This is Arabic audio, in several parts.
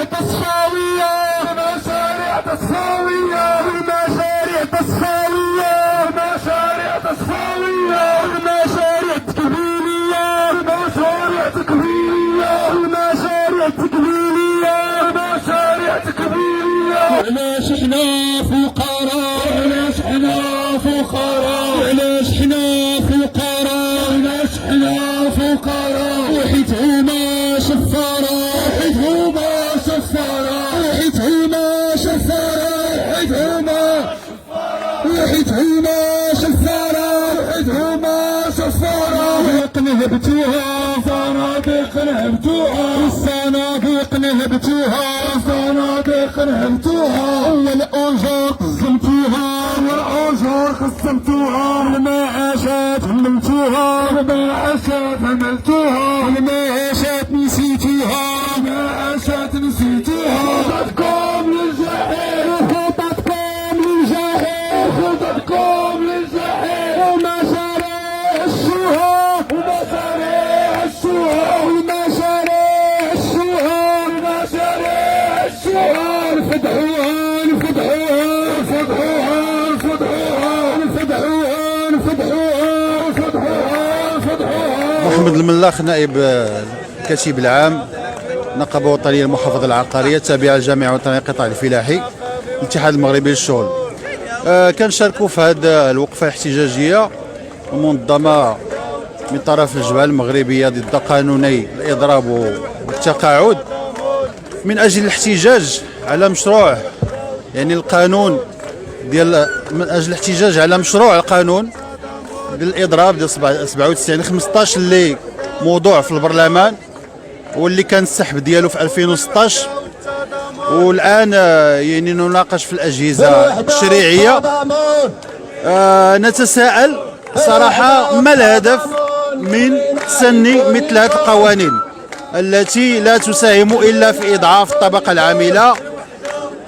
تصفوية مشاريع تصفوية مشاريع تصفوية مشاريع تصفوية مشاريع تكميلية مشاريع تكميلية مشاريع تكميلية مشاريع تكميلية. علاش حنا فقراء علاش حنا فقراء علاش حنا فقراء علاش حنا فقراء وحيت هما شفارة وحيت هما شفارة وحيت هما شفارة وحيت هما وحيت هما شفارة وحيت هما شفارة. نهبتوها صناديق نهبتوها الصناديق نهبتوها صناديق نهبتوها والأجور قسمتوها والأجور قسمتوها المعاشات هملتوها المعاشات هملتوها المعاشات نسيتوها المعاشات نسيتوها. خططكم للجحيم خططكم للجحيم خططكم للجحيم ومشاريع الشهور ومشاريع الشهور ومشاريع الشهور ومشاريع الشهور. فدعوها نفدعوها نفدعوها نفدعوها نفدعوها نفدعوها نفدعوها. محمد الملاخ نائب الكاتب العام النقابة الوطنية للمحافظة العقارية التابعة للجامعة الوطنية للقطاع الفلاحي الاتحاد المغربي للشغل. كنشاركوا في هذه الوقفة الاحتجاجية المنظمة من طرف الجبهة المغربية ضد قانوني الإضراب والتقاعد من أجل الاحتجاج على مشروع يعني القانون ديال من أجل الاحتجاج على مشروع القانون ديال الإضراب ديال 97 15 اللي موضوع في البرلمان واللي كان السحب ديالو في 2016 والآن يعني نناقش في الأجهزة التشريعية. نتساءل صراحة ما الهدف من تسني مثل هذه القوانين التي لا تساهم إلا في إضعاف الطبقة العاملة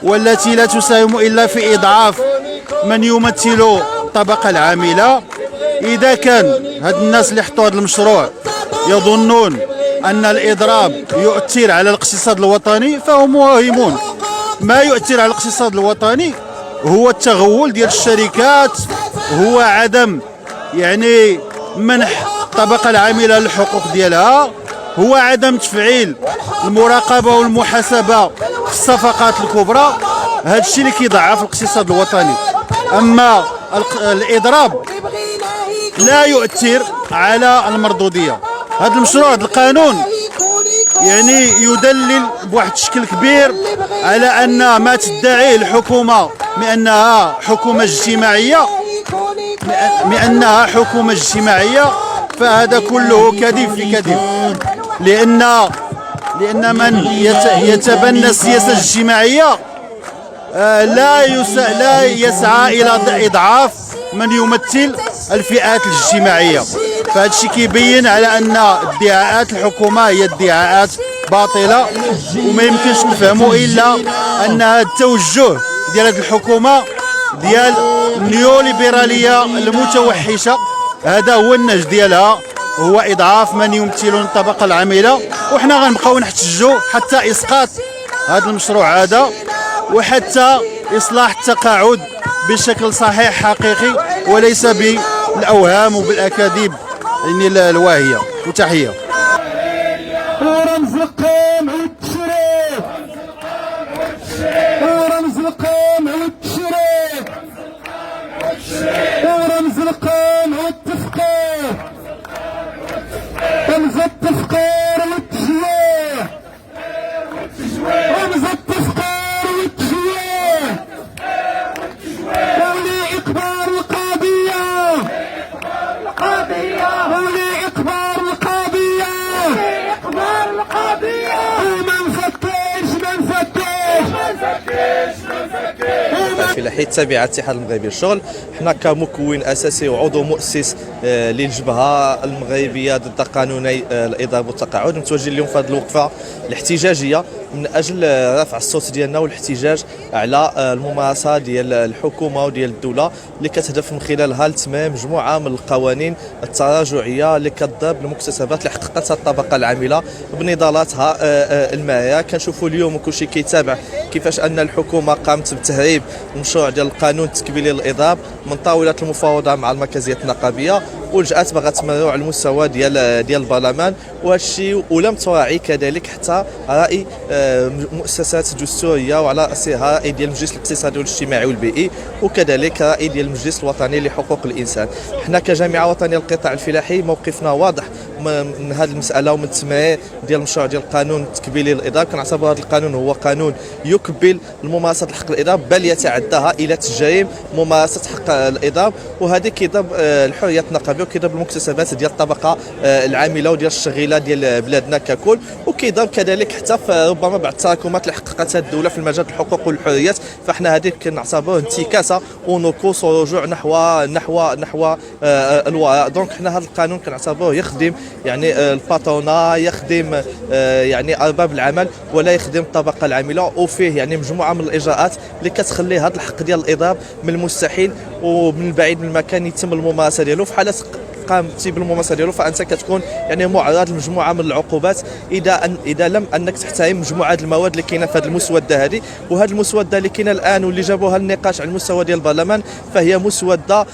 والتي لا تساهم إلا في إضعاف من يمثل الطبقة العاملة. إذا كان هاد الناس اللي حطوا هذا المشروع يظنون أن الإضراب يؤثر على الاقتصاد الوطني فهم واهمون. ما يؤثر على الاقتصاد الوطني هو التغول ديال الشركات، هو عدم يعني منح الطبقة العاملة الحقوق ديالها، هو عدم تفعيل المراقبة والمحاسبة في الصفقات الكبرى. هذا الشيء اللي كيضعف الاقتصاد الوطني. أما الإضراب لا يؤثر على المردودية. هذا المشروع هذا القانون يعني يدلل بواحد الشكل كبير على أن ما تدعيه الحكومة بأنها حكومة اجتماعية فهذا كله كذب في كذب. لأن من يتبنى السياسة الاجتماعية لا يسعى إلى إضعاف من يمثل الفئات الاجتماعية. فهذا الشيء كيبين على أن ادعاءات الحكومة هي ادعاءات باطلة وما يمكنش نفهموا إلا أن هذا التوجه ديال هذه الحكومة ديال النيوليبرالية المتوحشة هذا هو النهج ديالها، هو إضعاف من يمثلون الطبقة العاملة. وحنا غنبقاو نحتجوا حتى إسقاط هذا المشروع هذا وحتى إصلاح التقاعد بشكل صحيح حقيقي وليس بالأوهام وبالأكاذيب يعني الواهية. وتحية. ورمز القمع والتشريف ورمز القمع والتشريف ورمز القمع والتفقير رمز التفقير والتجويع رمز التفقير والتجويع ولي إقبال القضية ولي إقبال القضية وما نفتش الفلاحي التابعة للاتحاد المغربي للشغل. حنا كمكون اساسي وعضو مؤسس للجبهه المغربيه ضد قانوني الاضراب والتقاعد متواجدين اليوم في هذه الوقفه الاحتجاجيه من اجل رفع الصوت ديالنا والاحتجاج على الممارسه ديال الحكومه وديال الدوله اللي كتهدف من خلالها لتمام مجموعه من القوانين التراجعيه اللي كتضرب المكتسبات اللي حققتها الطبقه العامله بنضالاتها الماليه. كنشوفوا اليوم وكلشي كيتابع كيفاش ان الحكومه قامت بتهريب المشروع ديال القانون التكبيلي للاضراب من طاوله المفاوضه مع المركزيه النقابيه، ولجات باغا تمرروا على المستوى ديال البرلمان، وهذا الشيء ولم تراعي كذلك حتى راي مؤسسات دستوريه، وعلى راسها راي ديال المجلس الاقتصادي والاجتماعي والبيئي، وكذلك راي ديال المجلس الوطني لحقوق الانسان. حنا كجامعه وطنيه للقطاع الفلاحي موقفنا واضح من هذه المساله ومن التمرير ديال المشروع ديال القانون التكبيلي للاضراب. كنعتبر هذا القانون هو قانون يكبل ممارسه الحق الاضراب، بل يتعداها الى تجريم ممارسه حق الاضراب، وهذا كيضرب الحريات النقابيه وكيضرب المكتسبات ديال الطبقه العامله وديال الشغيله ديال بلادنا ككل، وكيضرب كذلك حتى ربما بعض التراكمات اللي حققتها الدوله في المجال الحقوق والحريات. فاحنا هذه كنعتبروه انتكاسه ونكوص ورجوع نحو الوراء. دونك حنا هذا القانون كنعتبروه يخدم يعني الباترونا، يخدم يعني ارباب العمل، ولا يخدم الطبقه العامله، وفيه يعني مجموعه من الاجراءات اللي كتخلي هذا الحق ديال الاضراب من المستحيل ومن البعيد من المكان يتم الممارسه ديالو. في حاله قامتي بالممارسه ديالو فانت كتكون يعني معرض لمجموعه من العقوبات اذا لم انك تحترم مجموعه المواد اللي كاينه في هذه المسوده هذه. وهذه المسوده اللي كاينه الان واللي جابوها النقاش على المستوى ديال البرلمان فهي مسوده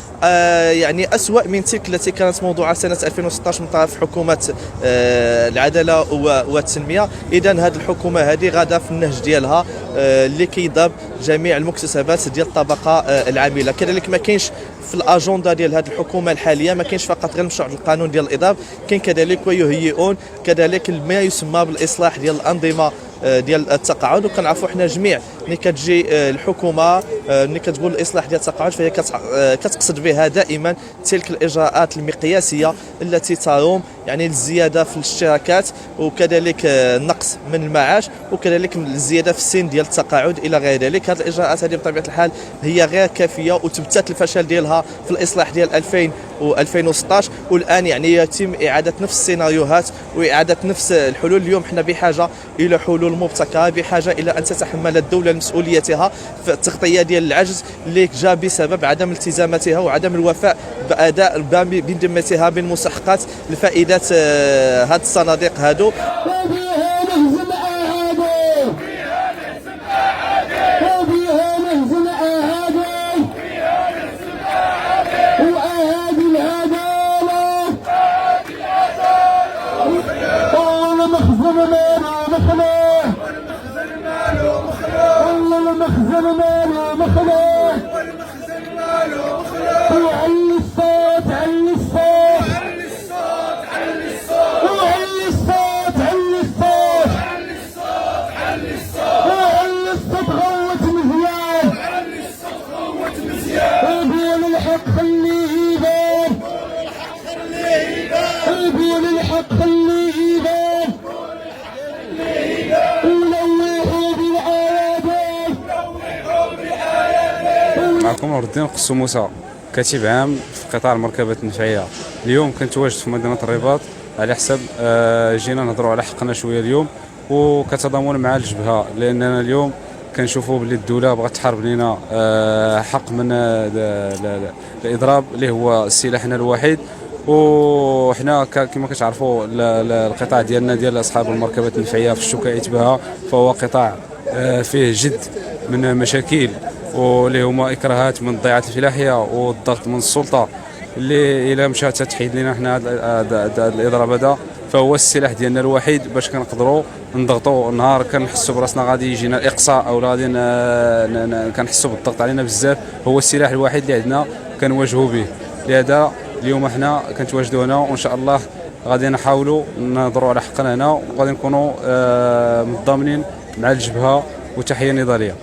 يعني اسوأ من تلك التي كانت موضوعه سنه 2016 من طرف حكومه العداله والتنميه. اذا هذه الحكومه هذه غاده في النهج ديالها اللي كيضرب جميع المكتسبات ديال الطبقه العامله. كذلك ما كاينش في الاجنده ديال هذه الحكومه الحاليه ما كاينش فقط غير مشروع القانون ديال الاضراب، كاين كذلك ويهيئون كذلك ما يسمى بالاصلاح ديال الانظمه ديال التقاعد. وكنعرفوا حنا جميع ملي كتجي الحكومه ملي كتقول الاصلاح ديال التقاعد فهي كتقصد بها دائما تلك الاجراءات المقياسيه التي تروم يعني الزياده في الاشتراكات، وكذلك النقص من المعاش، وكذلك الزياده في السن ديال التقاعد الى غير ذلك. هذه الاجراءات هذه بطبيعه الحال هي غير كافيه، وثبتت الفشل ديالها في الاصلاح ديال 2016، والان يعني يتم اعاده نفس السيناريوهات واعاده نفس الحلول. اليوم حنا بحاجه الى حلول مبتكره، بحاجه الى ان تتحمل الدوله مسؤوليتها في التغطيه ديال العجز اللي جاء بسبب عدم التزاماتها وعدم الوفاء باداء بذمتها بالمستحقات لفائده هاد الصناديق هادو. معكم نور الدين قسو موسى، كاتب عام في قطاع المركبات النفعيه. اليوم كنت واجد في مدينه الرباط على حسب جينا نهضروا على حقنا شويه اليوم، وكتضامن مع الجبهه، لاننا اليوم كنشوفوا باللي الدوله بغات تحارب لنا حق من الاضراب اللي هو سلاحنا الوحيد. وحنا كما كتعرفوا القطاع ديالنا ديال اصحاب المركبات النفعيه في الشكائت بها فهو قطاع فيه جد من مشاكل، واللي هما اكراهات من الضيعات الفلاحيه والضغط من السلطه اللي الا مشات تحيد لنا حنا هذا الاضراب هذا فهو السلاح ديالنا الوحيد باش كنقدروا نضغطوا. نهار كنحسوا براسنا غادي يجينا الاقصاء او غادي كنحسوا بالضغط علينا بزاف، هو السلاح الوحيد اللي عندنا كنواجهوا به. لهذا اليوم حنا كنتواجدوا هنا، وان شاء الله غادي نحاولوا نهضروا على حقنا هنا، وغادي نكونوا متضامنين مع الجبهه. وتحيه نضاليه.